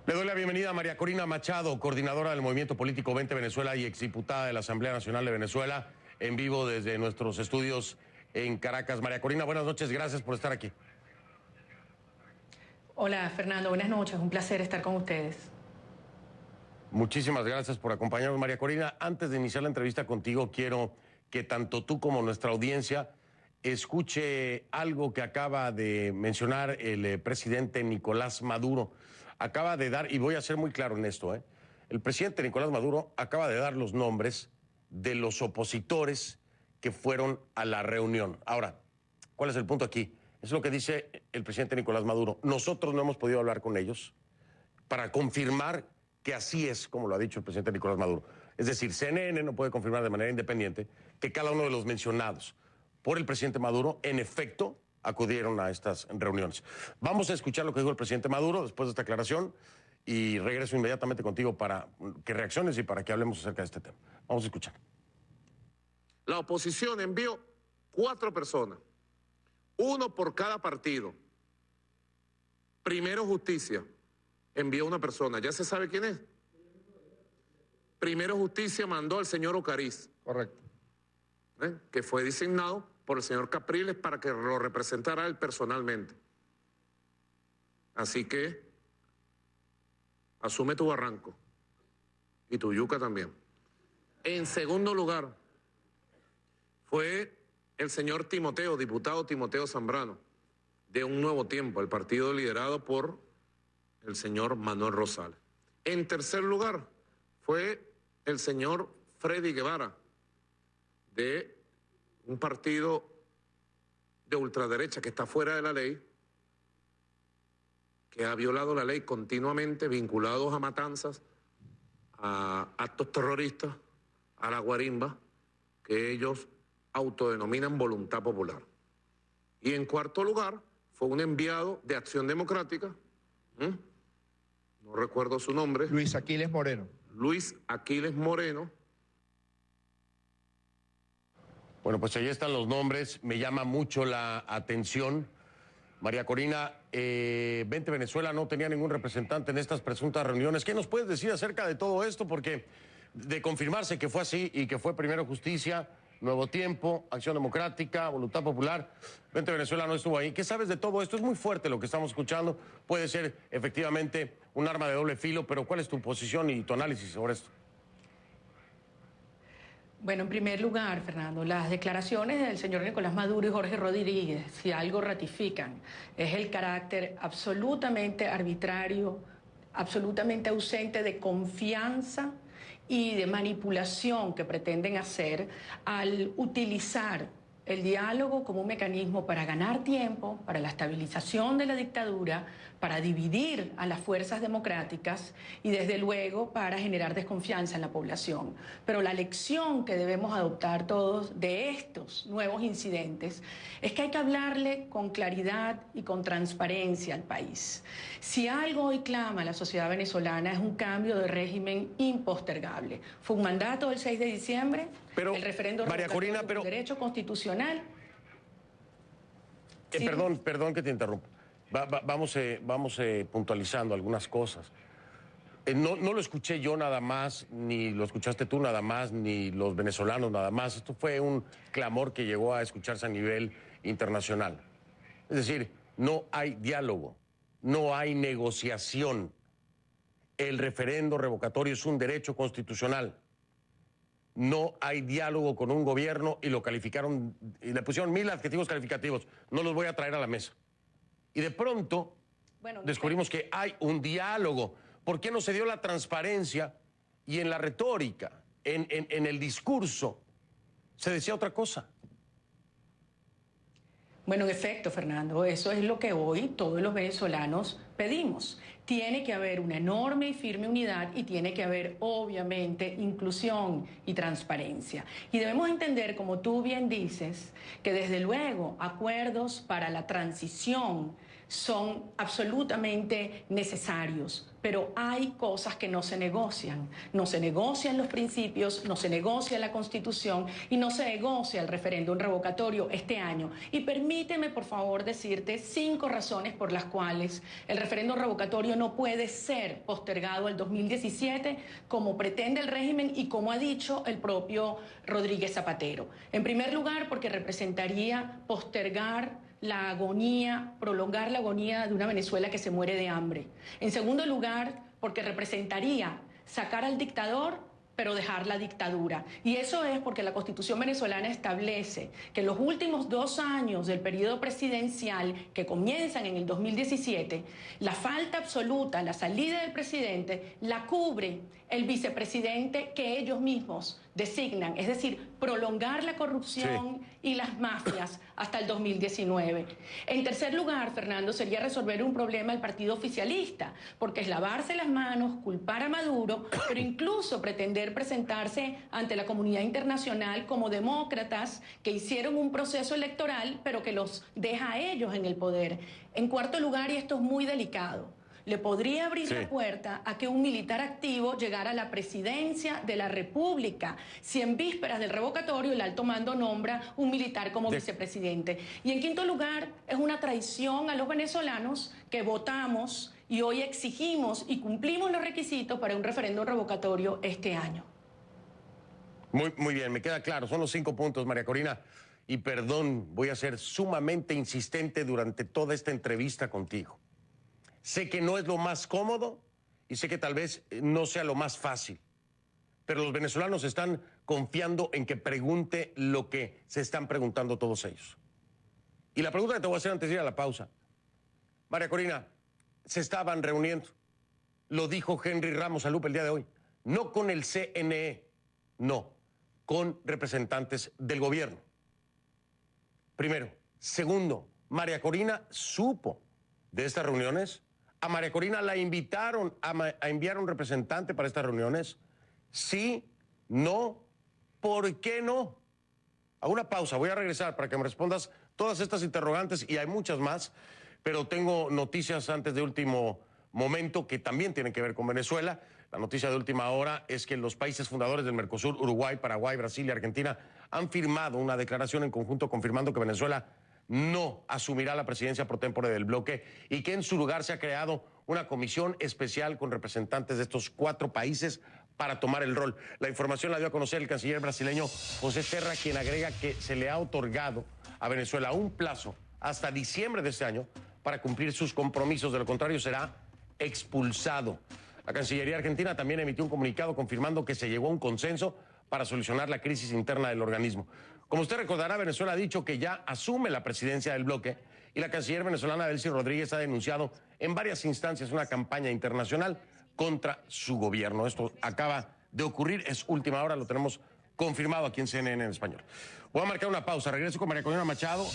Le doy la bienvenida a María Corina Machado, coordinadora del Movimiento Político Vente Venezuela y exdiputada de la Asamblea Nacional de Venezuela, en vivo desde nuestros estudios en Caracas. María Corina, buenas noches, gracias por estar aquí. Hola Fernando, buenas noches, un placer estar con ustedes. Muchísimas gracias por acompañarnos, María Corina. Antes de iniciar la entrevista contigo, quiero que tanto tú como nuestra audiencia escuche algo que acaba de mencionar el presidente Nicolás Maduro. Acaba de dar, y voy a ser muy claro en esto, el presidente Nicolás Maduro acaba de dar los nombres de los opositores que fueron a la reunión. Ahora, ¿cuál es el punto aquí? Es lo que dice el presidente Nicolás Maduro. Nosotros no hemos podido hablar con ellos para confirmar que así es como lo ha dicho el presidente Nicolás Maduro. Es decir, CNN no puede confirmar de manera independiente que cada uno de los mencionados por el presidente Maduro, en efecto, acudieron a estas reuniones. Vamos a escuchar lo que dijo el presidente Maduro después de esta aclaración y regreso inmediatamente contigo para que reacciones y para que hablemos acerca de este tema. Vamos a escuchar. La oposición envió 4 personas, uno por cada partido. Primero Justicia envió una persona, ¿ya se sabe quién es? Primero Justicia mandó al señor Ocariz. Correcto. Que fue designado por el señor Capriles para que lo representara él personalmente. Así que asume tu barranco y tu yuca también. En segundo lugar, fue el señor Timoteo, diputado Timoteo Zambrano, de Un Nuevo Tiempo, el partido liderado por el señor Manuel Rosales. En tercer lugar, fue el señor Freddy Guevara, de un partido de ultraderecha que está fuera de la ley, que ha violado la ley continuamente, vinculados a matanzas, a actos terroristas, a la guarimba, que ellos autodenominan Voluntad Popular. Y en cuarto lugar, fue un enviado de Acción Democrática, no recuerdo su nombre. Luis Aquiles Moreno. Luis Aquiles Moreno. Bueno, pues ahí están los nombres. Me llama mucho la atención. María Corina, Vente Venezuela no tenía ningún representante en estas presuntas reuniones. ¿Qué nos puedes decir acerca de todo esto? Porque de confirmarse que fue así y que fue primero Justicia, Nuevo Tiempo, Acción Democrática, Voluntad Popular, Vente Venezuela no estuvo ahí. ¿Qué sabes de todo esto? Es muy fuerte lo que estamos escuchando. Puede ser efectivamente un arma de doble filo, pero ¿cuál es tu posición y tu análisis sobre esto? Bueno, en primer lugar, Fernando, las declaraciones del señor Nicolás Maduro y Jorge Rodríguez, si algo ratifican, es el carácter absolutamente arbitrario, absolutamente ausente de confianza y de manipulación que pretenden hacer al utilizar el diálogo como un mecanismo para ganar tiempo, para la estabilización de la dictadura, para dividir a las fuerzas democráticas y desde luego para generar desconfianza en la población. Pero la lección que debemos adoptar todos de estos nuevos incidentes es que hay que hablarle con claridad y con transparencia al país. Si algo hoy clama la sociedad venezolana es un cambio de régimen impostergable. Fue un mandato del 6 de diciembre, pero, el referendo María Corina, un derecho constitucional. ¿Sí? Perdón que te interrumpa. Vamos puntualizando algunas cosas. No lo escuché yo nada más, ni lo escuchaste tú nada más, ni los venezolanos nada más. Esto fue un clamor que llegó a escucharse a nivel internacional. Es decir, no hay diálogo, no hay negociación. El referendo revocatorio es un derecho constitucional. No hay diálogo con un gobierno y lo calificaron, y le pusieron 1000 adjetivos calificativos. No los voy a traer a la mesa. Y de pronto descubrimos que hay un diálogo. ¿Por qué no se dio la transparencia y en la retórica, en el discurso, se decía otra cosa? Bueno, en efecto, Fernando, eso es lo que hoy todos los venezolanos pedimos. Tiene que haber una enorme y firme unidad y tiene que haber, obviamente, inclusión y transparencia. Y debemos entender, como tú bien dices, que desde luego acuerdos para la transición son absolutamente necesarios, pero hay cosas que no se negocian. No se negocian los principios, no se negocia la Constitución y no se negocia el referéndum revocatorio este año. Y permíteme, por favor, decirte 5 razones por las cuales el referéndum revocatorio no puede ser postergado al 2017 como pretende el régimen y como ha dicho el propio Rodríguez Zapatero. En primer lugar, porque representaría postergar la agonía, prolongar la agonía de una Venezuela que se muere de hambre. En segundo lugar, porque representaría sacar al dictador, pero dejar la dictadura. Y eso es porque la Constitución venezolana establece que en los últimos 2 años del periodo presidencial, que comienzan en el 2017, la falta absoluta, la salida del presidente, la cubre el vicepresidente que ellos mismos designan, es decir, prolongar la corrupción y las mafias hasta el 2019. En tercer lugar, Fernando, sería resolver un problema del partido oficialista, porque es lavarse las manos, culpar a Maduro, pero incluso pretender presentarse ante la comunidad internacional como demócratas que hicieron un proceso electoral, pero que los deja a ellos en el poder. En cuarto lugar, y esto es muy delicado, le podría abrir la puerta a que un militar activo llegara a la presidencia de la República si en vísperas del revocatorio el alto mando nombra un militar como vicepresidente. Y en quinto lugar, es una traición a los venezolanos que votamos y hoy exigimos y cumplimos los requisitos para un referéndum revocatorio este año. Muy bien, me queda claro. Son los 5 puntos, María Corina. Y perdón, voy a ser sumamente insistente durante toda esta entrevista contigo. Sé que no es lo más cómodo y sé que tal vez no sea lo más fácil, pero los venezolanos están confiando en que pregunte lo que se están preguntando todos ellos. Y la pregunta que te voy a hacer antes de ir a la pausa. María Corina, se estaban reuniendo, lo dijo Henry Ramos Alup el día de hoy, no con el CNE, no, con representantes del gobierno. Primero. Segundo, María Corina supo de estas reuniones. ¿A María Corina la invitaron a enviar un representante para estas reuniones? ¿Sí? ¿No? ¿Por qué no? Hago una pausa, voy a regresar para que me respondas todas estas interrogantes y hay muchas más, pero tengo noticias antes de último momento que también tienen que ver con Venezuela. La noticia de última hora es que los países fundadores del Mercosur, Uruguay, Paraguay, Brasil y Argentina, han firmado una declaración en conjunto confirmando que Venezuela no asumirá la presidencia pro tempore del bloque y que en su lugar se ha creado una comisión especial con representantes de estos 4 países para tomar el rol. La información la dio a conocer el canciller brasileño José Serra, quien agrega que se le ha otorgado a Venezuela un plazo hasta diciembre de este año para cumplir sus compromisos. De lo contrario, será expulsado. La Cancillería Argentina también emitió un comunicado confirmando que se llegó a un consenso para solucionar la crisis interna del organismo. Como usted recordará, Venezuela ha dicho que ya asume la presidencia del bloque y la canciller venezolana Delcy Rodríguez ha denunciado en varias instancias una campaña internacional contra su gobierno. Esto acaba de ocurrir, es última hora, lo tenemos confirmado aquí en CNN en español. Voy a marcar una pausa, regreso con María Corina Machado.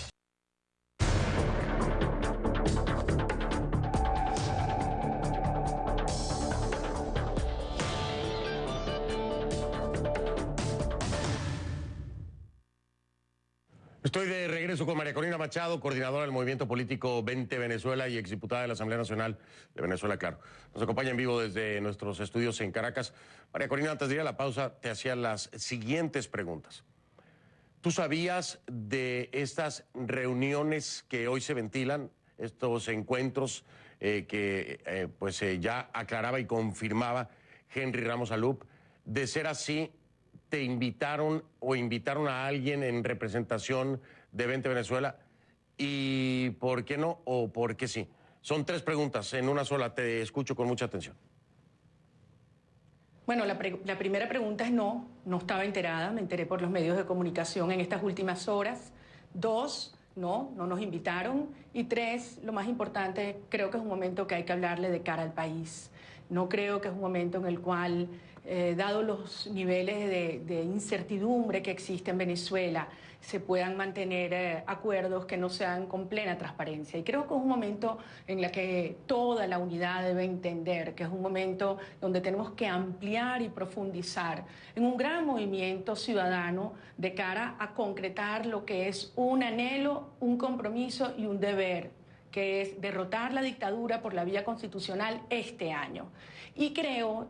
Estoy de regreso con María Corina Machado, coordinadora del Movimiento Político 20 Venezuela y exdiputada de la Asamblea Nacional de Venezuela, claro. Nos acompaña en vivo desde nuestros estudios en Caracas. María Corina, antes de ir a la pausa, te hacía las siguientes preguntas. ¿Tú sabías de estas reuniones que hoy se ventilan, estos encuentros que ya aclaraba y confirmaba Henry Ramos Alup? De ser así, ¿te invitaron o invitaron a alguien en representación de 20 Venezuela? ¿Y por qué no o por qué sí? Son 3 preguntas en una sola, te escucho con mucha atención. Bueno, la primera pregunta es no estaba enterada, me enteré por los medios de comunicación en estas últimas horas. 2, no nos invitaron. Y 3, lo más importante, creo que es un momento que hay que hablarle de cara al país. No creo que es un momento en el cual, dado los niveles de incertidumbre que existe en Venezuela, se puedan mantener acuerdos que no sean con plena transparencia. Y creo que es un momento en el que toda la unidad debe entender que es un momento donde tenemos que ampliar y profundizar en un gran movimiento ciudadano de cara a concretar lo que es un anhelo, un compromiso y un deber que es derrotar la dictadura por la vía constitucional este año. Y creo,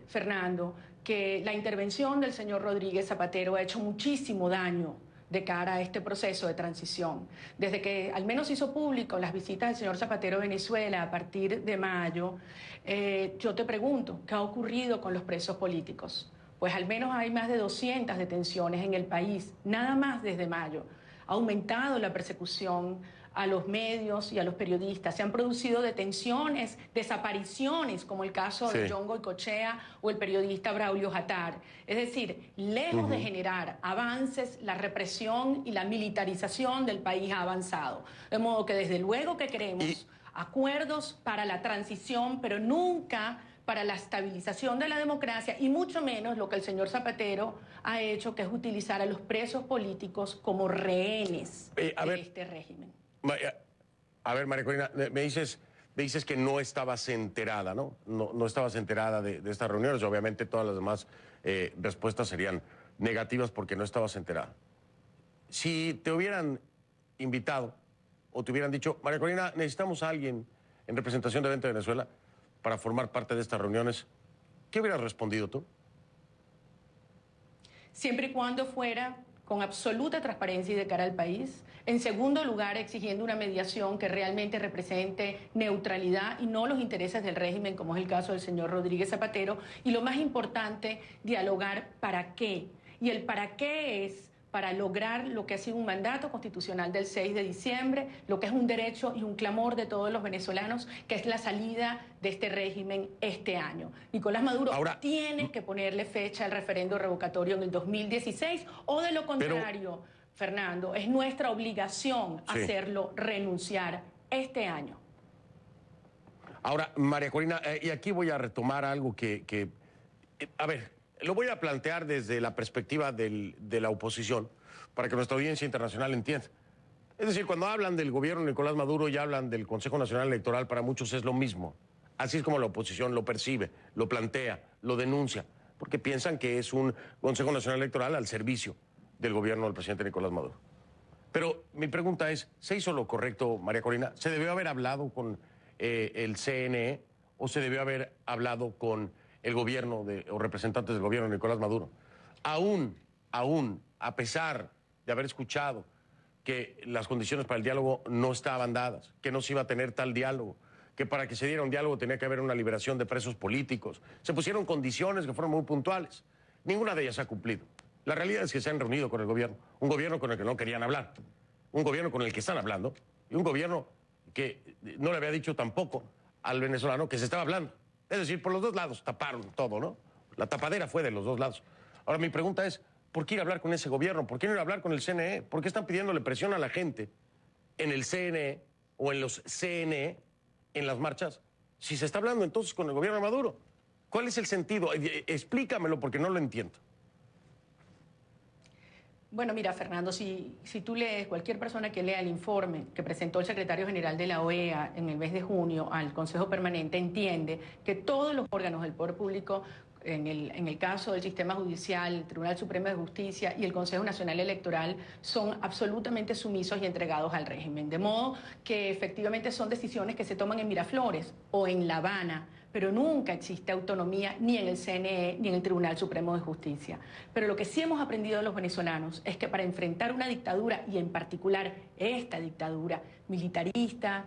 Fernando, que la intervención del señor Rodríguez Zapatero ha hecho muchísimo daño de cara a este proceso de transición. Desde que al menos hizo público las visitas del señor Zapatero a Venezuela a partir de mayo, yo te pregunto, ¿qué ha ocurrido con los presos políticos? Pues al menos hay más de 200 detenciones en el país, nada más desde mayo. Ha aumentado la persecución a los medios y a los periodistas. Se han producido detenciones, desapariciones, como el caso de John Goycochea o el periodista Braulio Jatar. Es decir, lejos de generar avances, la represión y la militarización del país ha avanzado. De modo que desde luego que queremos acuerdos para la transición, pero nunca para la estabilización de la democracia, y mucho menos lo que el señor Zapatero ha hecho, que es utilizar a los presos políticos como rehenes de este régimen. A ver, María Corina, me dices que no estabas enterada, ¿no? No estabas enterada de estas reuniones. Obviamente todas las demás respuestas serían negativas porque no estabas enterada. Si te hubieran invitado o te hubieran dicho, María Corina, necesitamos a alguien en representación de Vente Venezuela para formar parte de estas reuniones, ¿qué hubieras respondido tú? Siempre y cuando fuera con absoluta transparencia y de cara al país. En segundo lugar, exigiendo una mediación que realmente represente neutralidad y no los intereses del régimen, como es el caso del señor Rodríguez Zapatero. Y lo más importante, dialogar para qué. Y el para qué es para lograr lo que ha sido un mandato constitucional del 6 de diciembre, lo que es un derecho y un clamor de todos los venezolanos, que es la salida de este régimen este año. Nicolás Maduro tiene que ponerle fecha al referendo revocatorio en el 2016, o de lo contrario, Fernando, es nuestra obligación hacerlo renunciar este año. Ahora, María Corina, y aquí voy a retomar algo a ver, lo voy a plantear desde la perspectiva de la oposición, para que nuestra audiencia internacional entienda. Es decir, cuando hablan del gobierno de Nicolás Maduro y hablan del Consejo Nacional Electoral, para muchos es lo mismo. Así es como la oposición lo percibe, lo plantea, lo denuncia, porque piensan que es un Consejo Nacional Electoral al servicio del gobierno del presidente Nicolás Maduro. Pero mi pregunta es, ¿se hizo lo correcto, María Corina? ¿Se debió haber hablado con el CNE o se debió haber hablado con el gobierno o representantes del gobierno de Nicolás Maduro? Aún, a pesar de haber escuchado que las condiciones para el diálogo no estaban dadas, que no se iba a tener tal diálogo, que para que se diera un diálogo tenía que haber una liberación de presos políticos. Se pusieron condiciones que fueron muy puntuales. Ninguna de ellas se ha cumplido. La realidad es que se han reunido con el gobierno, un gobierno con el que no querían hablar, un gobierno con el que están hablando y un gobierno que no le había dicho tampoco al venezolano que se estaba hablando. Es decir, por los dos lados taparon todo, ¿no? La tapadera fue de los dos lados. Ahora, mi pregunta es, ¿por qué ir a hablar con ese gobierno? ¿Por qué no ir a hablar con el CNE? ¿Por qué están pidiéndole presión a la gente en el CNE o en los CNE en las marchas? Si se está hablando entonces con el gobierno de Maduro, ¿cuál es el sentido? Explícamelo porque no lo entiendo. Bueno, mira, Fernando, si tú lees, cualquier persona que lea el informe que presentó el secretario general de la OEA en el mes de junio al Consejo Permanente, entiende que todos los órganos del poder público, en el caso del sistema judicial, el Tribunal Supremo de Justicia y el Consejo Nacional Electoral, son absolutamente sumisos y entregados al régimen. De modo que efectivamente son decisiones que se toman en Miraflores o en La Habana, pero nunca existe autonomía ni en el CNE ni en el Tribunal Supremo de Justicia. Pero lo que sí hemos aprendido de los venezolanos es que para enfrentar una dictadura, y en particular esta dictadura militarista,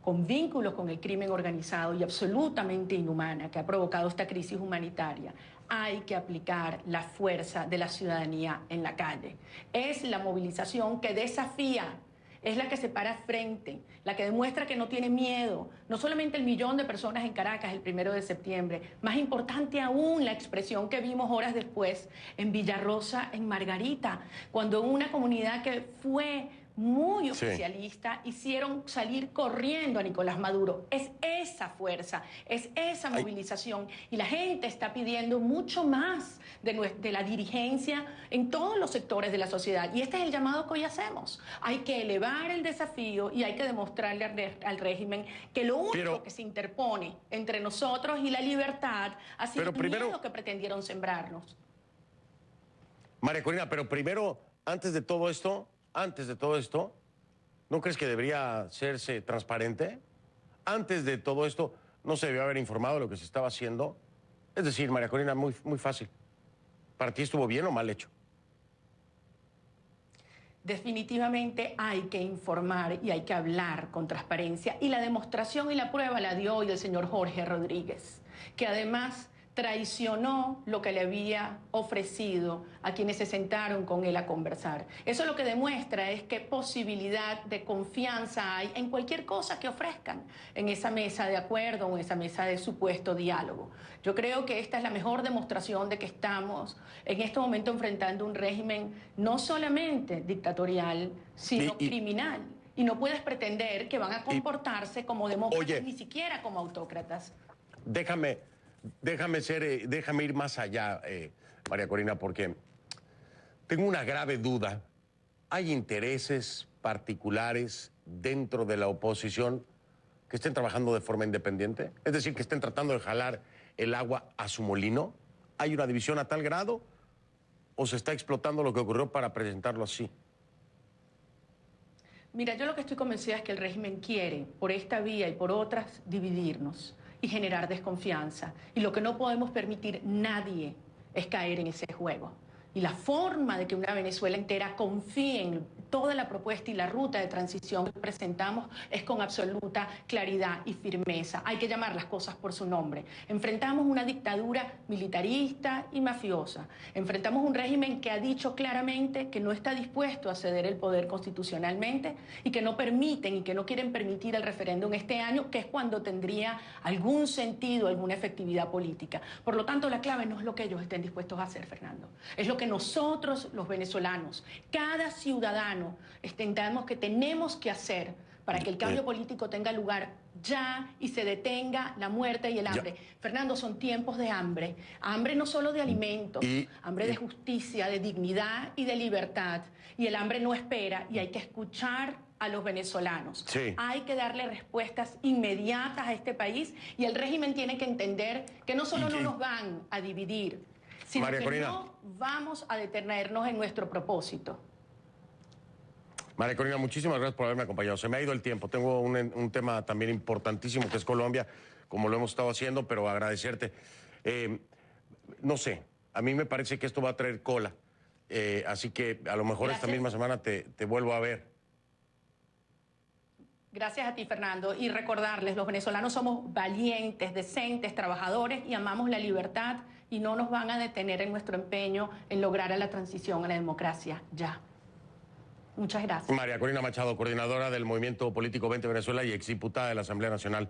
con vínculos con el crimen organizado y absolutamente inhumana que ha provocado esta crisis humanitaria, hay que aplicar la fuerza de la ciudadanía en la calle. Es la movilización que desafía, es la que se para frente, la que demuestra que no tiene miedo. No solamente el 1.000.000 de personas en Caracas el 1 de septiembre, más importante aún la expresión que vimos horas después en Villarrosa, en Margarita, cuando una comunidad que fue muy oficialista hicieron salir corriendo a Nicolás Maduro. Es esa fuerza, es esa movilización. Y la gente está pidiendo mucho más de la dirigencia en todos los sectores de la sociedad. Y este es el llamado que hoy hacemos. Hay que elevar el desafío y hay que demostrarle al régimen que lo único que se interpone entre nosotros y la libertad ha sido el miedo que pretendieron sembrarnos. María Corina, pero primero, antes de todo esto, ¿No crees que debería hacerse transparente? Antes de todo esto, no se debió haber informado de lo que se estaba haciendo. Es decir, María Corina, muy, muy fácil. ¿Para ti estuvo bien o mal hecho? Definitivamente hay que informar y hay que hablar con transparencia. Y la demostración y la prueba la dio hoy el señor Jorge Rodríguez, que además traicionó lo que le había ofrecido a quienes se sentaron con él a conversar. Eso lo que demuestra es qué posibilidad de confianza hay en cualquier cosa que ofrezcan en esa mesa de acuerdo o en esa mesa de supuesto diálogo. Yo creo que esta es la mejor demostración de que estamos en este momento enfrentando un régimen no solamente dictatorial, sino criminal. Y no puedes pretender que van a comportarse como demócratas, ni siquiera como autócratas. Déjame ir más allá, María Corina, porque tengo una grave duda. ¿Hay intereses particulares dentro de la oposición que estén trabajando de forma independiente? Es decir, que estén tratando de jalar el agua a su molino. ¿Hay una división a tal grado o se está explotando lo que ocurrió para presentarlo así? Mira, yo lo que estoy convencida es que el régimen quiere, por esta vía y por otras, dividirnos y generar desconfianza. Y lo que no podemos permitir nadie es caer en ese juego. Y la forma de que una Venezuela entera confíe en toda la propuesta y la ruta de transición que presentamos es con absoluta claridad y firmeza. Hay que llamar las cosas por su nombre. Enfrentamos una dictadura militarista y mafiosa. Enfrentamos un régimen que ha dicho claramente que no está dispuesto a ceder el poder constitucionalmente y que no permiten y que no quieren permitir el referéndum este año, que es cuando tendría algún sentido, alguna efectividad política. Por lo tanto, la clave no es lo que ellos estén dispuestos a hacer, Fernando. Es lo que nosotros, los venezolanos, cada ciudadano, entendamos que tenemos que hacer para que el cambio político tenga lugar ya y se detenga la muerte y el hambre. Fernando, son tiempos de hambre. Hambre no solo de alimentos, hambre de justicia, de dignidad y de libertad. Y el hambre no espera y hay que escuchar a los venezolanos. Hay que darle respuestas inmediatas a este país y el régimen tiene que entender que no solo no nos van a dividir, sino que no vamos a detenernos en nuestro propósito. María Corina, muchísimas gracias por haberme acompañado. Se me ha ido el tiempo. Tengo un tema también importantísimo que es Colombia, como lo hemos estado haciendo, pero agradecerte. No sé, a mí me parece que esto va a traer cola. Así que a lo mejor esta misma semana te vuelvo a ver. Gracias a ti, Fernando. Y recordarles, los venezolanos somos valientes, decentes, trabajadores y amamos la libertad y no nos van a detener en nuestro empeño en lograr la transición a la democracia ya. Muchas gracias. María Corina Machado, coordinadora del Movimiento Político 20 Venezuela y exdiputada de la Asamblea Nacional.